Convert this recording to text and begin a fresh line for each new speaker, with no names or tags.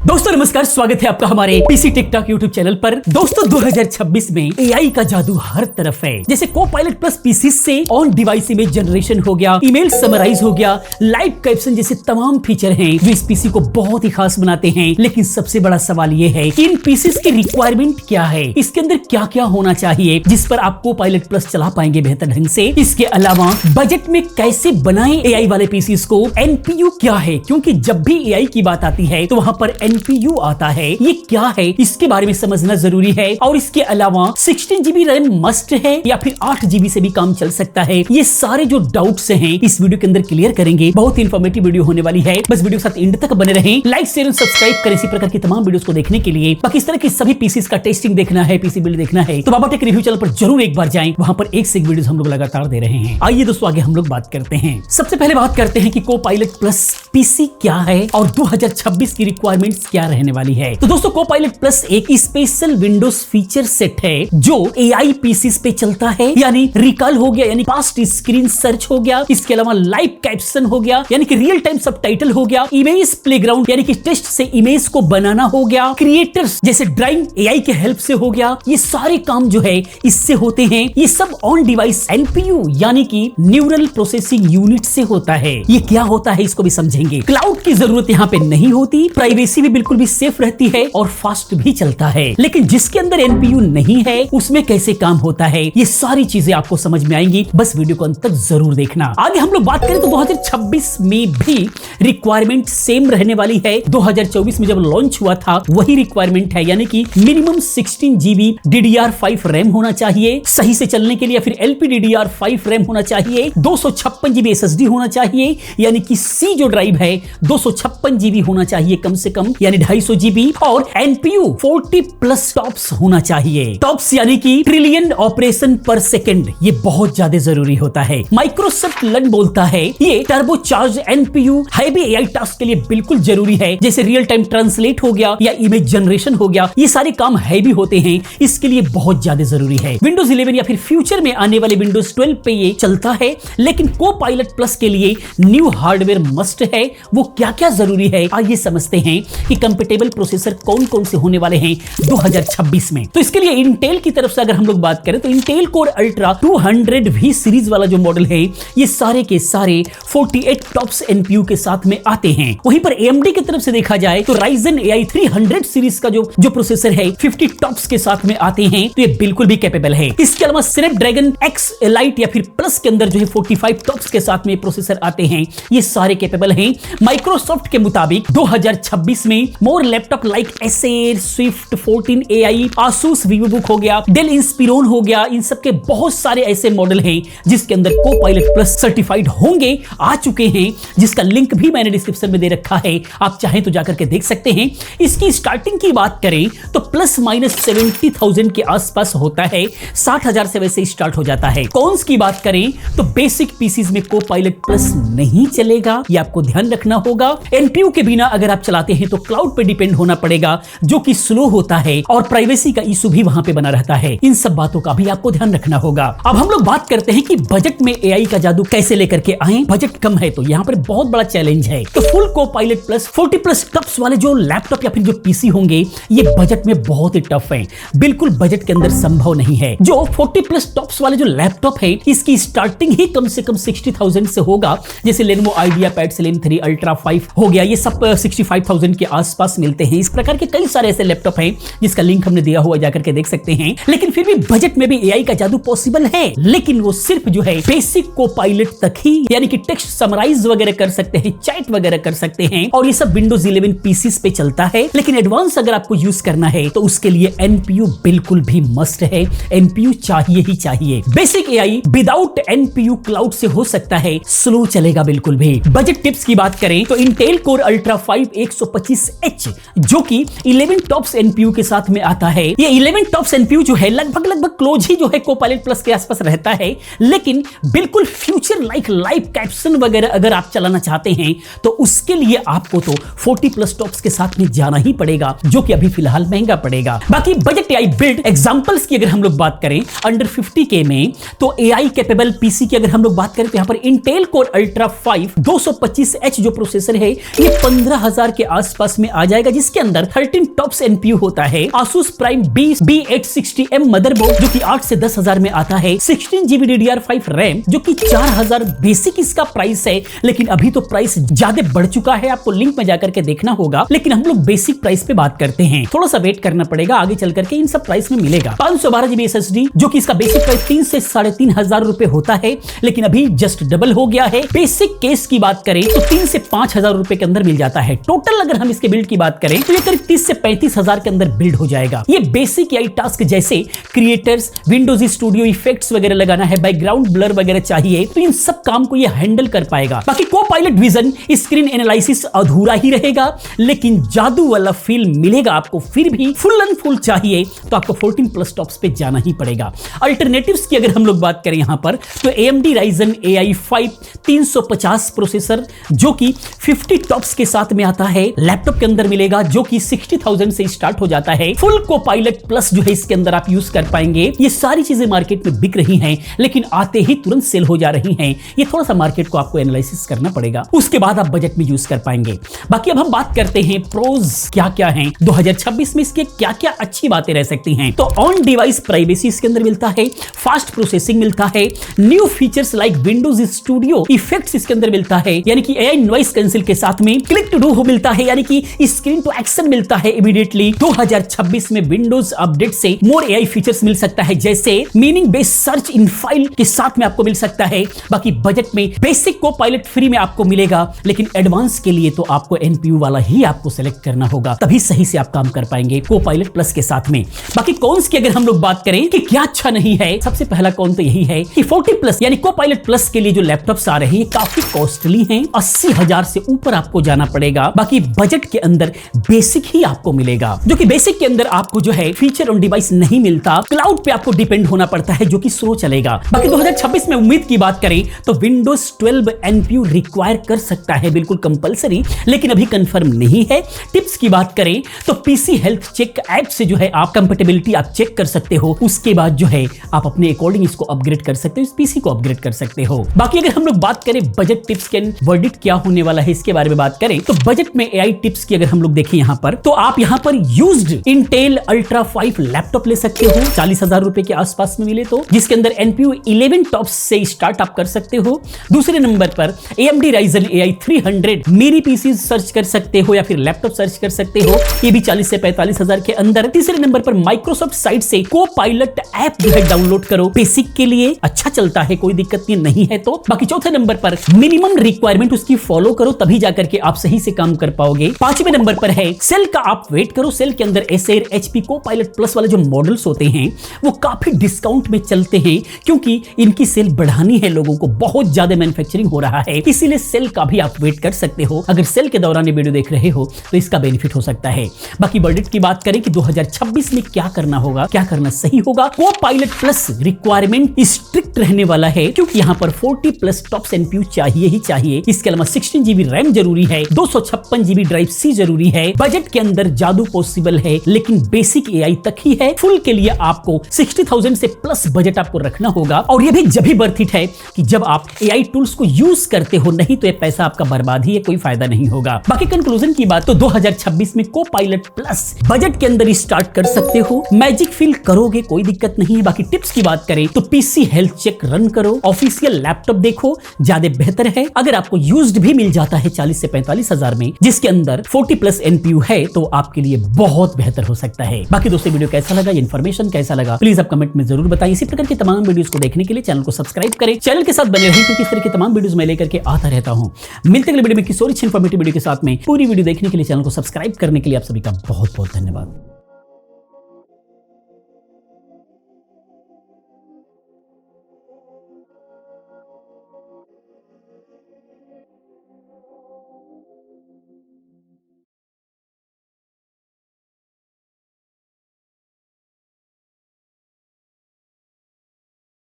दोस्तों नमस्कार, स्वागत है आपका हमारे पीसी टिकटॉक यूट्यूब चैनल पर। दोस्तों 2026 में एआई का जादू हर तरफ है। जैसे कोपायलट प्लस पीसी से ऑन डिवाइस इमेज जनरेशन हो गया, ईमेल समराइज हो गया, लाइव कैप्शन जैसे तमाम फीचर हैं जो इस पीसी को बहुत ही खास बनाते हैं। लेकिन सबसे बड़ा सवाल ये है कि इन पीसीस की रिक्वायरमेंट क्या है, इसके अंदर क्या क्या होना चाहिए जिस पर आप कोपायलट प्लस चला पाएंगे बेहतर ढंग से। इसके अलावा बजट में कैसे बनाएं एआई वाले पीसीस को, एनपीयू क्या है, क्योंकि जब भी एआई की बात आती है तो वहां पर एनपीयू आता है। ये क्या है इसके बारे में समझना जरूरी है। और इसके अलावा 16 GB रैम मस्ट है या फिर 8 GB से भी काम चल सकता है। ये सारे जो डाउट्स हैं इस वीडियो के अंदर क्लियर करेंगे। बहुत ही इंफॉर्मेटिव वीडियो होने वाली है, बस वीडियो के साथ एंड तक बने रहें। लाइक शेयर और सब्सक्राइब करें इसी प्रकार की तमाम वीडियोस को देखने के लिए। बाकी इस तरह की सभी पीसीस का टेस्टिंग देखना है, पीसी बिल्ड देखना है तो बाबा टेक रिव्यू चैनल पर जरूर एक बार जाएं। वहां पर एक से एक वीडियोस हम लोग लगातार दे रहे हैं। आइए दोस्तों आगे हम लोग बात करते हैं। सबसे पहले बात करते हैं कि कोपायलट प्लस पीसी क्या है और 2026 की रिक्वायरमेंट्स क्या रहने वाली है। तो दोस्तों कोपायलट प्लस एक स्पेशल विंडोज फीचर सेट है जो एआई पीसीस पे चलता है। यानी रिकॉल हो गया, यानी फास्ट स्क्रीन सर्च हो गया, इसके अलावा लाइव कैप्शन हो गया, यानी कि रियल टाइम सबटाइटल हो गया, इमेज प्लेग्राउंड यानी कि टेक्स्ट से इमेज को बनाना हो गया, क्रिएटर्स जैसे ड्राइंग एआई के हेल्प से हो गया। ये सारे काम जो है इससे होते हैं। ये सब ऑन डिवाइस एनपीयू यानी कि न्यूरल प्रोसेसिंग यूनिट से होता है। ये क्या होता है इसको भी समझेंगे। क्लाउड की जरूरत यहाँ पे नहीं होती, प्राइवेसी भी बिल्कुल भी सेफ रहती है और फास्ट भी चलता है। लेकिन जिसके अंदर एनपीयू नहीं है उसमें कैसे काम होता है, ये सारी चीजें आपको समझ में आएंगी। बस वीडियो को अंत तक जरूर देखना। आगे हम लोग बात करें तो 2026 में भी रिक्वायरमेंट सेम रहने वाली है। 2024 में जब लॉन्च हुआ था वही रिक्वायरमेंट है, यानी कि मिनिमम 16 GB DDR5 रैम होना चाहिए सही से चलने के लिए, फिर LPDDR5 रैम होना चाहिए, 256 GB SSD होना चाहिए, यानी कि C जो ड्राइव है 256 GB होना चाहिए कम से कम, यानी 250 GB, और एनपीयू 40+ टॉप्स होना चाहिए। टॉप्स यानी कि ट्रिलियन ऑपरेशन पर सेकंड, ये बहुत ज्यादा जरूरी होता है। माइक्रोसॉफ्ट लन बोलता है ये turbocharge NPU heavy AI task के लिए बिल्कुल जरूरी है। जैसे रियल टाइम ट्रांसलेट हो गया या इमेज जनरेशन हो गया, ये सारे काम हैवी होते हैं, इसके लिए बहुत ज्यादा जरूरी है। विंडोज 11 या फिर फ्यूचर में आने वाले विंडोज 12 पे ये चलता है। लेकिन कोपायलट प्लस के लिए न्यू हार्डवेयर मस्ट है। वो क्या क्या जरूरी है आइए समझते हैं कि कंपैटिबल प्रोसेसर कौन कौन से होने वाले हैं 2026 में। तो इसके लिए इंटेल की तरफ से अगर हम लोग बात करें तो Intel core ultra 200V series वाला जो मॉडल है ये सारे के सारे 48 टॉप्स एनपीयू के साथ में आते हैं। वहीं पर AMD की तरफ से देखा जाए तो Ryzen AI 300 सीरीज का जो प्रोसेसर है 50 टॉप्स के साथ में आते हैं, तो ये बिल्कुल भी कैपेबल है। इसके अलावा स्नैपड्रैगन X Elite या फिर प्लस के अंदर जो है 45 टॉप्स के साथ में प्रोसेसर आते हैं, ये सारे कैपेबल हैं। माइक्रोसॉफ्ट के मुताबिक 2026 में मोर laptop like Acer, Swift 14 AI, Asus VivoBook हो गया, Dell Inspiron हो गया, इन सब के बहुत सारे ऐसे मॉडल हैं जिसके अंदर कोपायलट प्लस सर्टिफाइड होंगे, आ चुके हैं, जिसका लिंक भी मैंने डिस्क्रिप्शन में दे रखा है, आप चाहें तो जाकर के देख सकते हैं। इसकी स्टार्टिंग की बात करें तो प्लस माइनस 70,000 के आसपास होता है, 60,000 से वैसे स्टार्ट हो जाता है। कॉन्स की बात करें तो बेसिक पीसीज में कोपायलट प्लस नहीं चलेगा, ये आपको ध्यान रखना होगा। एनपीयू के बिना अगर आप चलाते हैं तो क्लाउड पे डिपेंड होना पड़ेगा जो कि स्लो होता है और प्राइवेसी का इशू भी वहां पे बना रहता है। इन सब बातों का भी आपको ध्यान रखना होगा। अब हम लोग बात करते हैं कि बजट में एआई का जादू कैसे लेकर के आए। बजट कम है तो यहाँ पर बहुत बड़ा चैलेंज है। तो फुल कोपायलट प्लस 40+ टॉप्स वाले जो लैपटॉप या फिर जो पीसी होंगे ये बजट में बहुत ही टफ है, बिल्कुल बजट के अंदर संभव नहीं है। जो 40+ टॉप्स वाले जो लैपटॉप है इसकी स्टार्टिंग ही कम से कम 60,000 से होगा। जैसे Lenovo IdeaPad Slim 3 Ultra 5 हो गया, ये सब 65,000 के आसपास मिलते हैं। इस प्रकार के कई सारे ऐसे लैपटॉप हैं जिसका लिंक हमने दिया हुआ, जाकर के देख सकते हैं। लेकिन फिर भी बजट में भी एआई का जादू पॉसिबल है, लेकिन वो सिर्फ जो है बेसिक कोपायलट तक ही, यानी कि टेक्स्ट समराइज वगैरह कर सकते हैं, चैट वगैरह कर सकते हैं, और ये सब विंडोज 11 पीसीस पे चलता है। लेकिन एडवांस अगर आपको यूज करना है तो उसके लिए एनपीयू बिल्कुल भी मस्ट है, एनपीयू चाहिए ही चाहिए। Basic AI without NPU cloud से हो सकता है, स्लो चलेगा बिल्कुल भी। बजट टिप्स की बात करें तो इंटेल कोर अल्ट्रा 5 125H जो कि 11 टॉप्स एनपीयू के साथ में आता है। ये 11 टॉप्स एनपीयू जो है लगभग क्लोज ही जो है कोपायलट प्लस के आसपास रहता है। लेकिन बिल्कुल फ्यूचर लाइक लाइव कैप्शन वगैरह अगर आप चलाना चाहते हैं तो उसके लिए आपको तो 40+ टॉप्स के साथ में जाना ही पड़ेगा, जो कि अभी फिलहाल महंगा पड़ेगा। बाकी बजट एआई बिल्ड एग्जांपल्स की अगर हम लोग बात करें अंडर 50K में, तो एआई कैपेबल पीसी की अगर हम लोग बात करें तो यहां पर इंटेल कोर अल्ट्रा 5 225H जो प्रोसेसर है ये 15,000 के आसपास आसपास में आ जाएगा, जिसके अंदर 13 टॉप्स एनपीयू होता है, Asus Prime B860M मदरबोर्ड जो कि 8 से 10,000 में आता है, 16GB DDR5 रैम जो कि 4,000 बेसिक इसका प्राइस है, लेकिन अभी तो प्राइस ज्यादा बढ़ चुका है, आपको लिंक में जाकर के देखना होगा। लेकिन हम लोग बेसिक प्राइस पे बात करते हैं, थोड़ा सा वेट करना पड़ेगा, आगे चल करके इन सब प्राइस में मिलेगा। 512GB SSD जो कि इसका बेसिक प्राइस 3 से 3,500 रुपए होता है, लेकिन अभी जस्ट डबल हो गया है। बेसिक केस की बात करें तो 3 से 5,000 रुपए के अंदर मिल जाता है। टोटल अगर हम इसके बिल्ड की बात करें तो ये करीब 30 से 35,000 के अंदर बिल्ड हो जाएगा। ये बेसिक एआई टास्क जैसे क्रिएटर्स, विंडोज स्टूडियो इफेक्ट्स वगैरह लगाना है, बैकग्राउंड ब्लर वगैरह चाहिए, तो इन सब काम को ये हैंडल कर पाएगा। बाकी कोपायलट विजन स्क्रीन एनालिसिस अधूरा ही रहेगा, लेकिन जादू वाला फील मिलेगा आपको। फिर भी फुल एंड फुल चाहिए तो आपको 14 प्लस टॉप्स पे जाना ही पड़ेगा। अल्टरनेटिव्स की अगर हम लोग बात करें यहां पर तो AMD Ryzen AI 5 350 प्रोसेसर जो कि 50 टॉप्स के साथ में आता है, लैपटॉप के अंदर मिलेगा, जो कि 60,000 से स्टार्ट हो जाता है। फुल कोपायलट प्लस जो है इसके अंदर आप यूज कर पाएंगे। ये सारी चीजें मार्केट में बिक रही हैं, लेकिन आते ही तुरंत सेल हो जा रही हैं। ये थोड़ा सा मार्केट को आपको एनालिसिस करना पड़ेगा, उसके बाद आप बजट में यूज कर पाएंगे। बाकी अब हम बात करते हैं प्रोज क्या क्या हैं 2026 में, इसके क्या क्या अच्छी बातें रह सकती हैं। तो ऑन डिवाइस प्राइवेसी इसके अंदर मिलता है, फास्ट प्रोसेसिंग मिलता है, new features like Windows studio effects इसके अंदर मिलता है, यानी कि एआई नॉइस कैंसिल के साथ में क्लिक टू डू मिलता है, यानी कि स्क्रीन टू एक्शन मिलता है इमीडिएटली। 2026 में विंडोज अपडेट से मोर एआई फीचर्स मिल सकता है, जैसे meaning based search in file के साथ में आपको मिल सकता है। बाकी बजट में बेसिक कोपायलट फ्री में आपको मिलेगा, लेकिन एडवांस के लिए तो आपको एनपीयू वाला ही आपको सेलेक्ट करना होगा, तभी सही से आप काम कर पाएंगे कोपायलट प्लस के साथ में। बाकी कॉन्स की अगर हम लोग बात करें कि क्या अच्छा नहीं है, सबसे पहला कौन तो यही है कि 40 प्लस यानी कोपायलट प्लस के लिए जो लैपटॉप्स आ रहे हैं काफी कॉस्टली हैं, 80,000 से ऊपर आपको जाना पड़ेगा। बाकी बजट के अंदर बेसिक ही आपको मिलेगा, जो कि बेसिक के अंदर आपको जो है फीचर ऑन डिवाइस नहीं मिलता, क्लाउड पे आपको डिपेंड होना पड़ता है, जो कि स्लो चलेगा। बाकी 2026 में उम्मीद की बात करें तो विंडोज 12 एनपीयू रिक्वायर कर सकता है, बिल्कुल कंपलसरी, लेकिन अभी कंफर्म नहीं है। टिप्स की बात करें तो पीसी हेल्थ चेक ऐप से जो है आप कंपैटिबिलिटी आप चेक कर सकते हो, उसके बाद जो है आप अपने अकॉर्डिंग इसको अपग्रेड कर सकते हो, इस पीसी को अपग्रेड कर सकते हो। बाकी अगर हम लोग बात करें बजट टिप्स के वर्डिक्ट क्या होने वाला है इसके बारे में बात करें तो बजट में एआई टिप्स की अगर हम लोग देखें यहां पर तो आप यहां पर यूज्ड इंटेल अल्ट्रा 5 लैपटॉप ले सकते हो, 40,000 रुपए के आसपास में मिले तो, जिसके अंदर एनपीयू 11 टॉप्स से स्टार्ट आप कर सकते हो। दूसरे नंबर पर AMD Ryzen AI 300 मेरी पीसी सर्च कर सकते हो या फिर लैपटॉप सर्च कर सकते हो, ये भी 40 से 45,000 के अंदर। तीसरे नंबर पर माइक्रोसॉफ्ट साइट से कोपायलट ऐप जो है डाउनलोड करो, बेसिक के लिए अच्छा चलता है, कोई दिक्कत नहीं है तो। बाकी चौथे नंबर पर मिनिमम रिक्वायरमेंट उसकी फॉलो करो, तभी जाकर के आप सही से काम कर पाओगे। पांचवें नंबर पर है सेल का आप वेट करो, सेल के अंदर Acer HP कोपायलट प्लस वाले जो मॉडल्स होते हैं वो काफी डिस्काउंट में चलते हैं, क्योंकि इनकी सेल बढ़ानी है, लोगों को बहुत ज्यादा मैन्युफैक्चरिंग हो रहा है, इसीलिए सेल का भी आप वेट कर सकते हो। अगर सेल के दौरान ये वीडियो देख रहे हो तो इसका बेनिफिट हो सकता है। बाकी बजट की बात करें कि 2026 में क्या करना होगा, क्या करना सही होगा, कोपायलट प्लस रिक्वायरमेंट स्ट्रिक्ट रहने वाला है, क्योंकि यहां पर 40 प्लस टॉप्स एनपीयू चाहिए ही चाहिए। इसके अलावा 16GB रैम जरूरी है, 256GB ड्राइव सी जरूरी है। बजट के अंदर जादू पॉसिबल है, लेकिन बेसिक एआई तक ही है। फुल के लिए आपको 60,000 से प्लस बजट आपको रखना होगा, और ये भी जब ही वर्थ इट है कि जब आप एआई टूल्स को यूज करते हो, नहीं तो ये पैसा आपका बर्बाद ही है, कोई फायदा नहीं होगा। बाकी कंक्लूजन की बात तो 2026 में कोपायलट प्लस बजट के अंदर स्टार्ट कर सकते हो, मैजिक फील करोगे, कोई दिक्कत नहीं है। बाकी टिप्स की बात करें तो पीसी हेल्थ चेक रन करो, ऑफिशियल लैपटॉप देखो, ज्यादा बेहतर है। अगर आपको यूज्ड भी मिल जाता है 40 से 45,000 में, जिसके अंदर 40 प्लस एनपीयू है, तो आपके लिए बहुत बेहतर हो सकता है। बाकी दोस्तों वीडियो कैसा लगा, इन्फॉर्मेशन कैसा लगा, प्लीज आप कमेंट में जरूर बताएं। इसी प्रकार की तमाम वीडियोस को देखने के लिए चैनल को सब्सक्राइब करें, चैनल के साथ बने रहें, क्योंकि इस तरह की तमाम वीडियोस मैं लेकर के आता रहता हूं। मिलते हैं अगले वीडियो में किसी और इन्फॉर्मेटिव वीडियो के साथ में। पूरी वीडियो देखने के लिए, चैनल को सब्सक्राइब करने के लिए आप सभी का बहुत बहुत धन्यवाद।